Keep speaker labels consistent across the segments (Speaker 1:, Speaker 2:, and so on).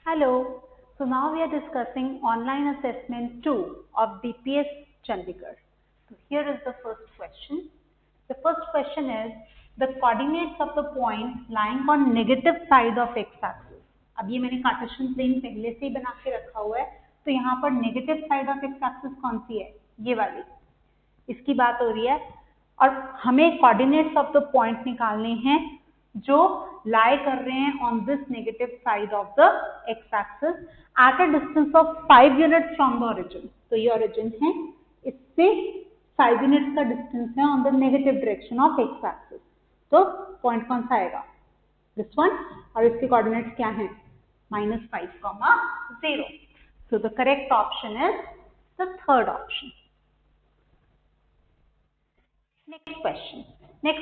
Speaker 1: Hello. So now we are discussing online assessment 2 of DPS Chandigarh. So here is the first question. The first question is the coordinates of the point lying on negative side of x-axis. अब ये मैंने Cartesian plane पहले से ही बना के रखा हुआ है, तो यहाँ पर नेगेटिव साइड ऑफ x-axis कौन सी है? ये वाली, इसकी बात हो रही है। और हमें कोऑर्डिनेट्स ऑफ द पॉइंट निकालने हैं जो लाई कर रहे हैं on this negative side of the x axis at a distance of 5 units from the origin. तो ये ओरिजिन है, इससे 5 यूनिट्स का डिस्टेंस है on the negative direction of x axis. तो पॉइंट कौन सा आएगा? This one. और इसके कोऑर्डिनेट्स क्या हैं? -5, 0। So the correct option is the third option. Next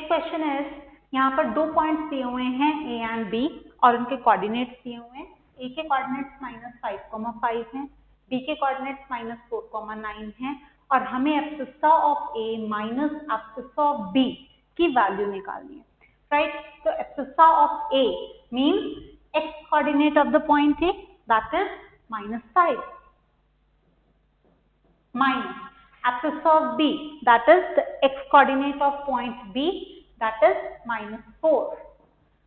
Speaker 1: question is, यहाँ पर दो पॉइंट्स दिए हुए हैं ए एंड बी और उनके कोऑर्डिनेट्स दिए हुए हैं। ए के कोऑर्डिनेट्स -5, हैं, बी के कोऑर्डिनेट्स -4, हैं और हमें abscissa of A minus abscissa of B की वैल्यू निकालनी है, राइट? तो abscissa of A means x coordinate of the point A, that is -5, minus abscissa of b, that is the x coordinate of point b, that is -4.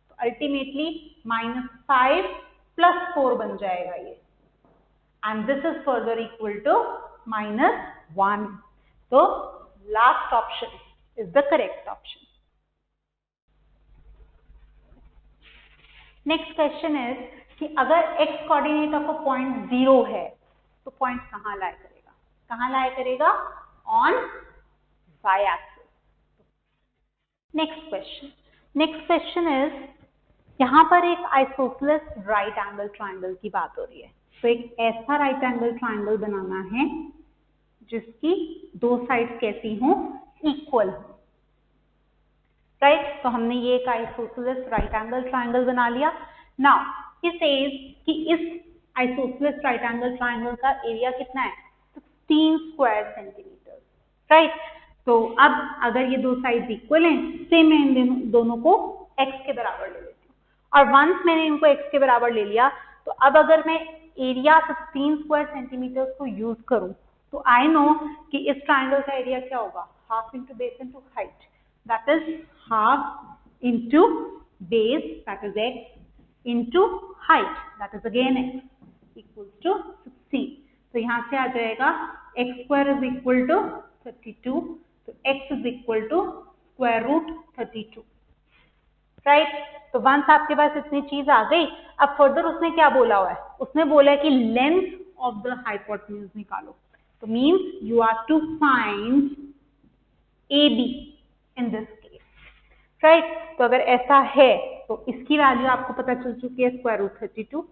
Speaker 1: तो ultimately -5 plus 4 बन जाएगा ये, and this is further equal to -1. तो last option is the correct option. Next question is कि अगर x coordinate of a point 0 है तो point कहाँ लाई करेगा? कहाँ लाई करेगा? On y axis. Next question is, यहाँ पर एक आइसोसेलेस राइट एंगल ट्राइंगल की बात हो रही है। तो एक ऐसा राइट एंगल ट्राइंगल बनाना है जिसकी दो साइड्स कैसी हों? इक्वल हो, राइट? तो हमने ये एक आइसोसेलेस राइट एंगल ट्राइंगल बना लिया। नाउ इट सेज कि इस आइसोसेलेस राइट एंगल ट्राइंगल का एरिया कितना है? 16 स्क्वायर सेंटीमीटर, राइट? तो अब अगर ये दो साइड्स इक्वल हैं, से मैं इन दोनों को x के बराबर ले लेती हूँ। और वंस मैंने इनको x के बराबर ले लिया, तो अब अगर मैं एरिया 16 स्क्वायर सेंटीमीटर को यूज करूं तो आई नो कि इस ट्राइंगल का एरिया क्या होगा? Half into base into height, that is half into base, that is x, into height, that is again x, equal to 16। तो यहाँ से आ जाएगा x square is equal to 32, तो x is equal to square root 32, right? तो once आपके पास इतनी चीज आ गई, अब फर्दर उसने क्या बोला हुआ है? उसने बोला है कि लेंथ ऑफ द हाइपोटेन्यूज निकालो। तो means you are to find AB in this case, right? तो अगर ऐसा है तो इसकी वैल्यू आपको पता चल चुकी है स्क्वायर रूट 32,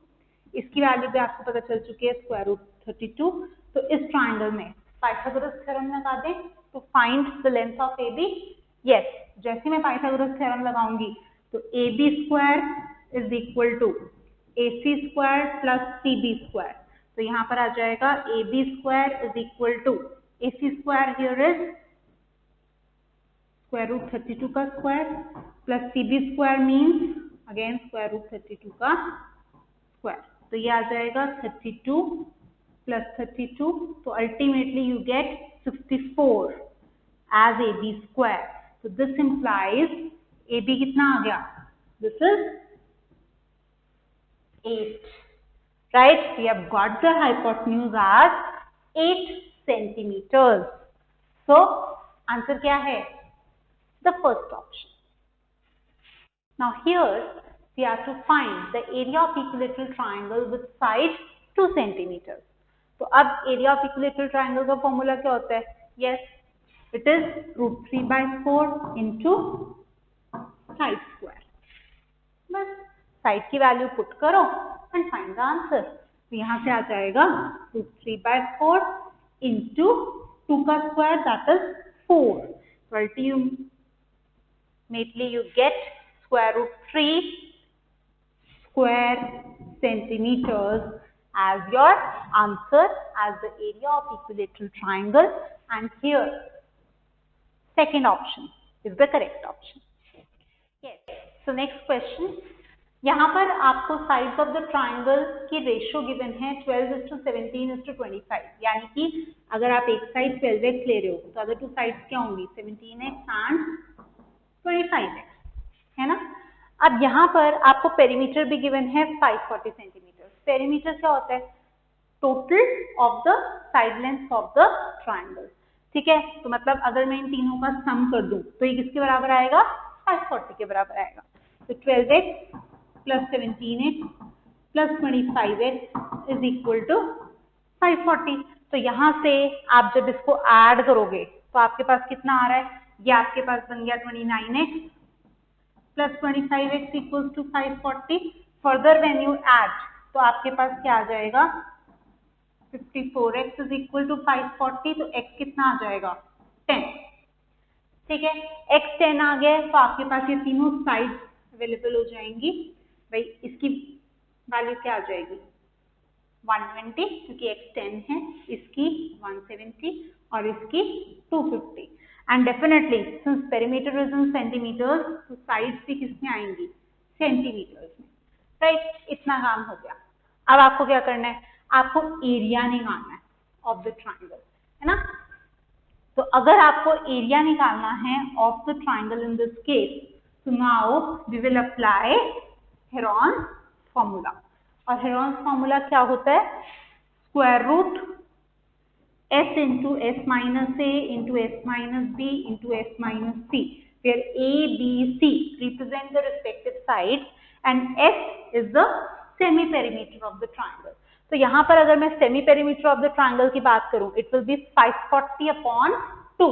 Speaker 1: इसकी वैल्यू भी आपको पता चल चुकी है स्क्वायर रूट 32। तो इस ट्राइंगल में पाइथागोरस थ्योरम लगा दें तो find the length of AB। Yes, जैसे मैं पाइथागोरस थ्योरम लगाऊंगी तो AB square is equal to AC square plus CB square. तो यहाँ पर आ जाएगा AB square is equal to AC square, here is square root 32 का square, plus CB square means again square root 32 का square. तो ये आ जाएगा 32 प्लस 32, तो ultimately you get 64 as AB square. तो दिस इंप्लाइज AB कितना आ गया? This is 8, right? We have got the hypotenuse as 8 centimetres. So answer क्या है? The first option. Now here we have to find the area of equilateral triangle with side 2 centimeters. तो अब area of equilateral triangle का formula क्या होता है? Yes, it is √3/4 into side square. बस side की वैल्यू पुट करो and find the answer. तो यहाँ से आ जाएगा √3/4 into 2 का square, that is 4. So ultimately you get square root 3 square centimeters as your answer as the area of equilateral triangle, and here second option is the correct option. Yes. So next question, यहाँ पर आपको sides of the triangle की ratio given है 12:17:25, यानी कि अगर आप एक साइड 12x ले रहे हो तो अदर टू साइड्स क्या होंगी 17x एंड 25x, है ना। अब यहाँ पर आपको पेरीमीटर भी गिवन है 540 सेंटीमीटर। पेरीमीटर क्या होता है, total of the side length of the triangle, ठीक है। तो मतलब अगर मैं इन तीनों का सम कर दूं तो ये किसके बराबर आएगा, 540 के बराबर आएगा। तो 12x plus 17x plus 25x is equal to 540। तो यहाँ से आप जब इसको ऐड करोगे तो आपके पास कितना आ रहा है, ये आपके पास बन गया 29x plus 25x equals to 540। Further when you add तो आपके पास क्या आ जाएगा, 54x इज इक्वल टू 540। तो x कितना आ जाएगा 10, ठीक है। x 10 आ गया तो आपके पास ये तीनों साइड अवेलेबल हो जाएंगी। भाई इसकी वैल्यू क्या आ जाएगी 120, क्योंकि x 10 है, इसकी 170 और इसकी 250। And definitely since perimeter is in centimetres तो साइड्स भी किसमें आएंगी, सेंटीमीटर्स में, राइट। इतना काम हो गया। अब आपको क्या करना है, आपको एरिया निकालना है ऑफ द ट्राइंगल, है ना। तो अगर आपको एरिया निकालना है of the triangle in this case, तो now we will apply Heron's formula. और हेरोन्स फॉर्मूला क्या होता है, square root s into s minus a into s minus b into s minus c, where a, b, c represent the respective sides and s is the semi perimeter of the triangle. तो यहाँ पर अगर मैं semi perimeter of the triangle की बात करूं, it will B 540/2,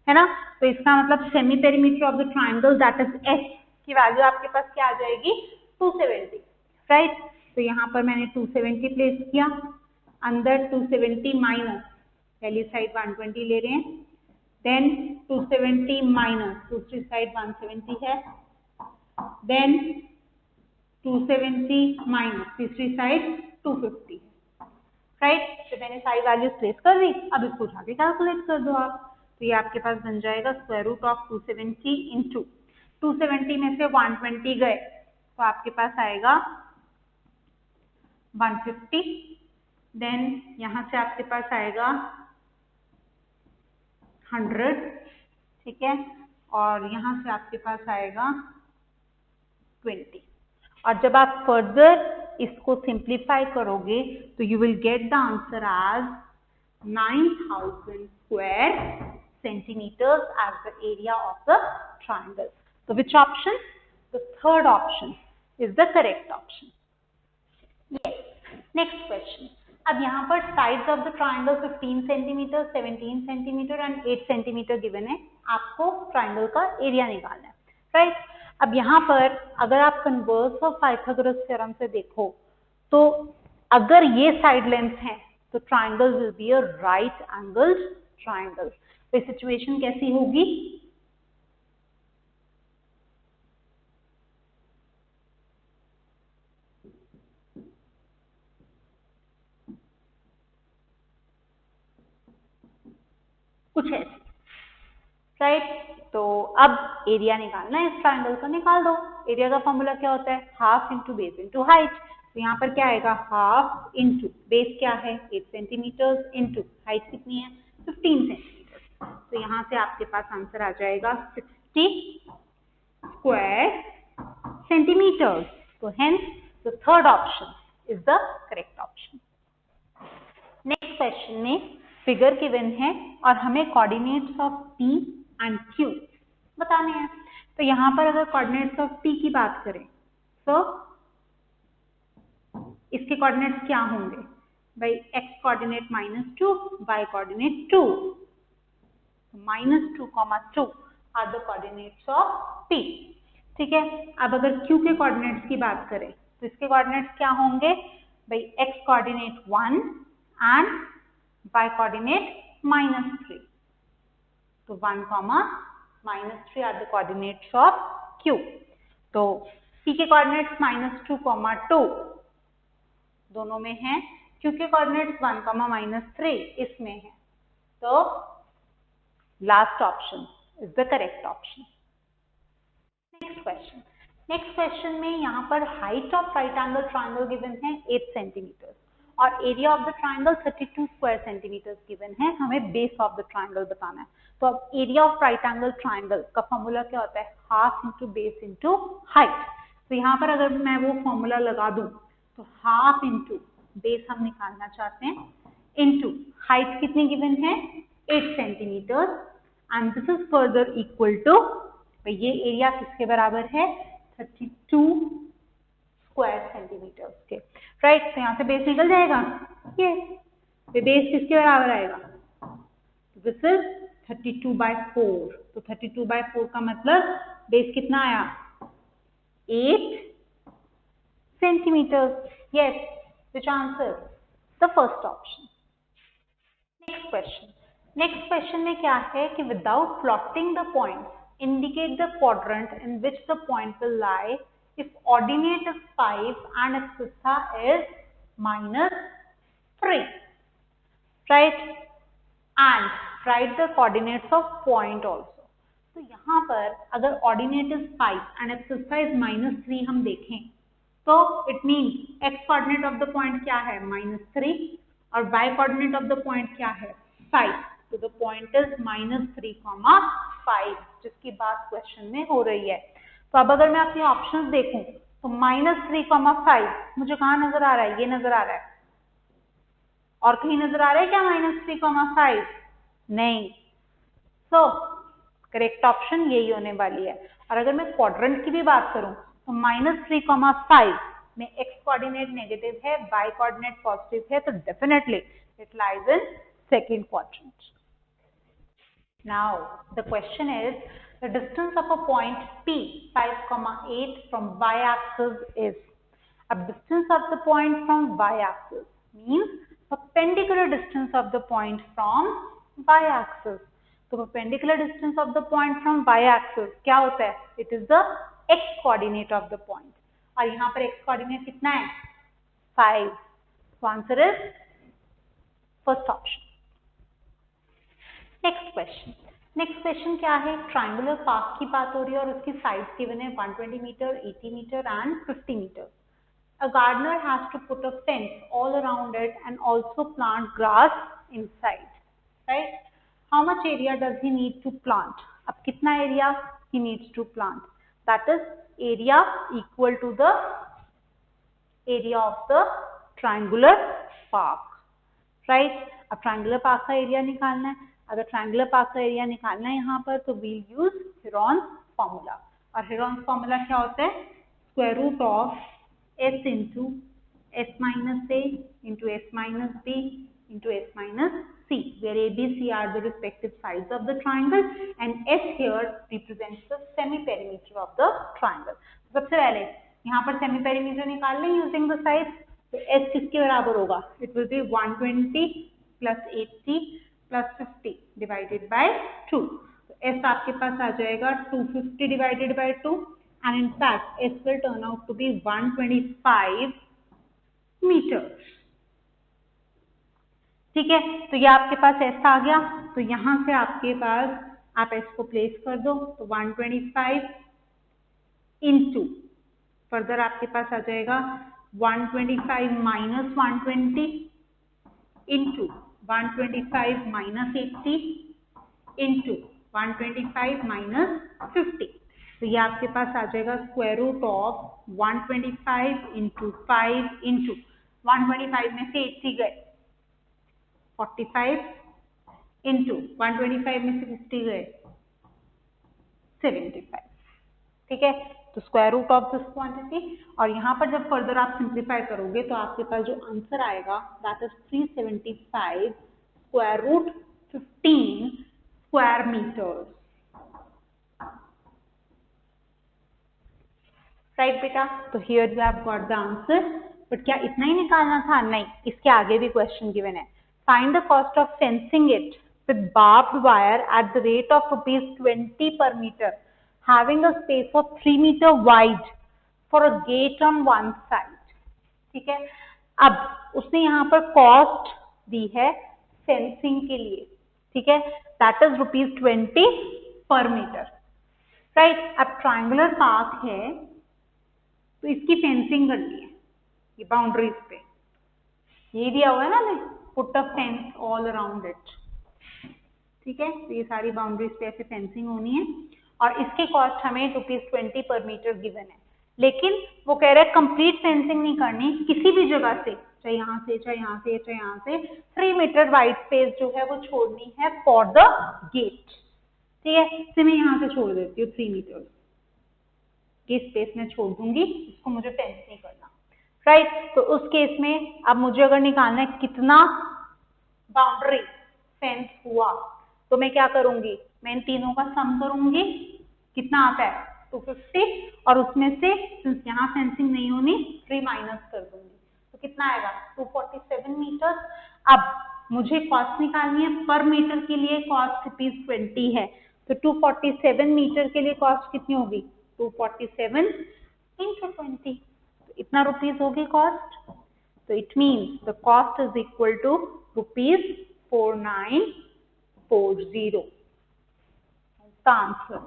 Speaker 1: है ना। तो इसका मतलब semi perimeter of the triangle that is s की वैल्यू आपके पास क्या आ जाएगी 270, राइट। तो यहाँ पर मैंने 270 प्लेस किया, अंदर 270 माइनस पहली साइड 120 ले रहे हैं, देन 270 माइनस दूसरी साइड 170 है, देन 270 माइनस तीसरी साइड 250 है, राइट। तो मैंने सारी वैल्यूज प्लेस कर दी, अब इसको उठा के कैलकुलेट कर दो आप। तो ये आपके पास बन जाएगा स्क्वायर रूट ऑफ 270 इंटू 270 में से 120 गए तो आपके पास आएगा 150, देन यहाँ से आपके पास आएगा 100, ठीक है, और यहाँ से आपके पास आएगा 20। और जब आप फर्दर इसको सिंप्लीफाई करोगे तो you will get the answer as 9000 square centimeters as the area of the triangle. So which option? The third option is the correct option. Yes. Next question. अब यहाँ पर sides of the triangle 15 centimetre, 17 centimetre and 8 centimetre given है, आपको triangle का area निकालना है, right. अब यहाँ पर अगर आप कन्वर्स ऑफ पाइथागोरस थ्योरम से देखो तो अगर ये साइड लेंथ है तो triangle will be a right angled triangle. तो सिचुएशन कैसी होगी, कुछ ऐसी, राइट। तो अब एरिया निकालना है इस ट्राइंगल का, निकाल दो। एरिया का फॉर्मूला क्या होता है, half into base into height. तो यहाँ पर क्या आएगा, हाफ इंटू बेस क्या है 8 सेंटीमीटर इंटू हाइट कितनी है 15 सेंटीमीटर। तो यहाँ से आपके पास आंसर आ जाएगा 60 स्क्वायर सेंटीमीटर। तो hence the third option is the correct option. Next question में फिगर गिवन है और हमें coordinates of P and Q बताने हैं। तो यहाँ पर अगर कोऑर्डिनेट्स ऑफ P की बात करें तो इसके कोऑर्डिनेट्स क्या होंगे भाई, x coordinate -2, y coordinate 2, -2, 2 are the coordinates of P, ठीक है। अब अगर Q के कोऑर्डिनेट्स की बात करें तो इसके कोऑर्डिनेट्स क्या होंगे भाई, x coordinate 1 and y coordinate -3। तो 1, -3 are the coordinates of Q। तो P के कोऑर्डिनेट्स -2, 2 दोनों में है, Q के कोऑर्डिनेट्स 1, -3 इसमें है। तो last option is the correct option. Next question, next question में यहाँ पर height of right angle triangle given है 8 सेंटीमीटर और area of the triangle 32 square centimetre given है, हमें बेस ऑफ द ट्राइंगल बताना है। तो अब area of right angle triangle का फॉर्मूला क्या होता है, half into base into height. तो यहाँ पर अगर मैं वो फॉर्मूला लगा दूं तो हाफ इंटू बेस हम निकालना चाहते हैं इंटू हाइट कितनी गिवन है 8 centimetre and this is further equal to, ये एरिया किसके बराबर है 32 स्क्वायर सेंटीमीटर के, राइट। तो यहाँ से बेस निकल जाएगा, ये बेस किसके बराबर आएगा, दिस इज 32/4। तो 32/4 का मतलब बेस कितना आया 8 centimetre. Yes, which answer the first option। Next question में क्या है कि without plotting the points indicate the quadrant in which the point will lie if ordinate is 5 and its theta is -3, right, and write the coordinates of point also। तो यहाँ पर अगर ordinate is 5 and its theta is -3 हम देखें तो it means x coordinate of the point क्या है -3 और y coordinate of the point क्या है 5। तो द पॉइंट इज -3,5 जिसकी बात क्वेश्चन में हो रही है। तो अब अगर मैं अपने ऑप्शंस देखूं तो -3,5 मुझे कहाँ नजर आ रहा है, ये नजर आ रहा है, और कहीं नजर आ रहा है क्या -3,5, नहीं। सो करेक्ट ऑप्शन यही होने वाली है। और अगर मैं क्वाड्रेंट की भी बात करूं तो -3,5 में x कोऑर्डिनेट नेगेटिव है, y कोऑर्डिनेट पॉजिटिव है, तो definitely it lies in second quadrant. Now the question is the distance of a point P 5,8 from y-axis is। अब distance of the point from y-axis means perpendicular distance of the point from y-axis। तो perpendicular distance of the point from y-axis क्या होता है, it is the x coordinate of the point और यहाँ पर x coordinate कितना है 5। So answer is first option। Next question क्या है, ट्राइंगुलर पार्क की बात हो रही है और उसकी साइड्स गिवन है 120 metre, 80 metre and 50 metre. A gardener has to put a fence all around it and also plant grass inside, right. How much area does he need to plant, अब कितना area he needs to plant, that is area equal to the area of the triangular park, right. अब triangular park का area निकालना है, अगर triangular park का area निकालना है यहाँ पर तो वील यूज हेरॉन्स फॉर्मूला और हेरॉन्स फॉर्मूला क्या होता है square root of s into s minus a into s minus b into s minus c where a b c are the respective sides of the triangle and s here represents the semi perimeter of the triangle। सबसे पहले यहाँ पर semi perimeter निकाल लें using the sides, तो s किसके बराबर होगा, it will be 120 plus 80 plus 50 divided by 2। तो s आपके पास आ जाएगा 250 divided by 2 and in fact s will turn out to be 125 metre. ठीक है, तो ये आपके पास s आ गया, तो यहाँ से आपके पास आप s को प्लेस कर दो तो 125 इंटू फर्दर आपके पास आ जाएगा 125 minus 120 into 125 minus 80 into 125 minus 50। तो ये आपके पास आ जाएगा square root of 125 into 5 into 125 में से 80 गए 45 इंटू 125 में से 50 गए 75। ठीक है, तो square root of this quantity और यहाँ पर जब फर्दर आप सिंप्लीफाई करोगे तो आपके पास जो आंसर आएगा that is 375 square root 15 square metre. Right बेटा, तो here you have got the answer. But क्या इतना ही निकालना था, नहीं, इसके आगे भी क्वेश्चन गिवन है। Find the cost of fencing it with barbed wire at the rate of ₹20 per meter having a space of 3 meter wide for a gate on one side। ठीक है, अब उसने यहाँ पर कॉस्ट दी है फेंसिंग के लिए, ठीक है, that is ₹20 per meter, right. अब ट्राइंगुलर पार्क है तो इसकी फेंसिंग करनी है ये बाउंड्रीज पे, ये दिया हुआ है ना, put a fence all around it, ठीक है। तो ये सारी बाउंड्रीज पे ऐसे फेंसिंग होनी है और इसके कॉस्ट हमें ₹20 पर मीटर गिवन है, लेकिन वो कह रहा है कंप्लीट फेंसिंग नहीं करनी, किसी भी जगह से, चाहे यहाँ से, चाहे यहाँ से, चाहे यहाँ से 3 मीटर वाइड स्पेस जो है वो छोड़नी है फॉर द गेट, ठीक है। तो मैं यहाँ से छोड़ देती हूँ 3 मीटर, ये स्पेस में छोड़ दूंगी, इसको मुझे फेंस नहीं करना, राइट। तो उस केस में अब मुझे अगर निकालना है कितना बाउंड्री फेंस हुआ, तो मैं क्या करूंगी, मैं इन तीनों का सम करूंगी, कितना आता है 250, और उसमें से सिंस यहाँ फेंसिंग नहीं होनी 3 माइनस कर दूंगी, तो कितना आएगा 247 मीटर। अब मुझे कॉस्ट निकालनी है, पर मीटर के लिए कॉस्ट ₹20 है, तो 247 मीटर के लिए कॉस्ट कितनी होगी 247 × 20, तो इतना रुपीज होगी कॉस्ट, तो it means the cost is equal to ₹4940 का आंसर।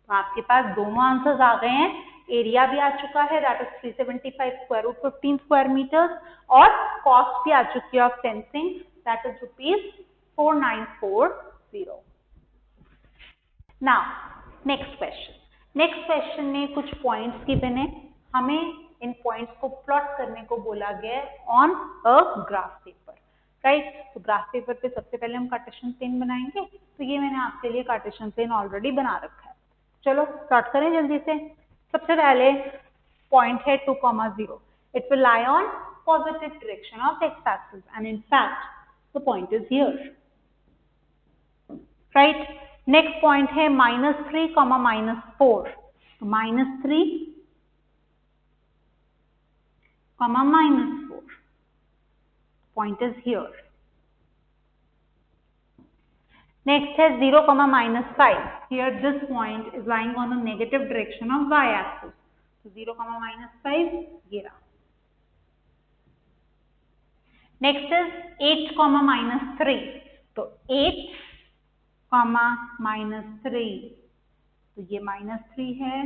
Speaker 1: तो आपके पास दोनों आंसर्स आ गए हैं, एरिया भी आ चुका है that is 375 square root 15 square metres, और कॉस्ट भी आ चुकी है of fencing that is ₹4940। Now next question में कुछ पॉइंट्स गिवन है, हमें इन पॉइंट्स को प्लॉट करने को बोला गया है on a graph paper, right. तो ग्राफ पेपर पे सबसे पहले हम कार्टेशियन प्लेन बनाएंगे, तो ये मैंने आपके लिए कार्टेशियन प्लेन ऑलरेडी बना रखा है। चलो स्टार्ट करें जल्दी से। सबसे पहले पॉइंट है 2,0, it will lie on positive direction of x axis and in fact the point is here, right. Next point है -3, -4, तो -3, -4, point is here. Next है 0, -5. Here this point is lying on the negative direction of y-axis. So 0, -5 ये रहा. Next is 8, -3. तो 8, -3. तो ये -3 है.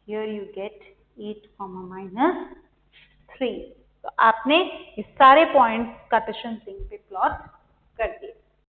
Speaker 1: Here you get 8, -3. तो आपने इस सारे पॉइंट्स कार्टेशियन प्लेन पे प्लॉट कर दिए.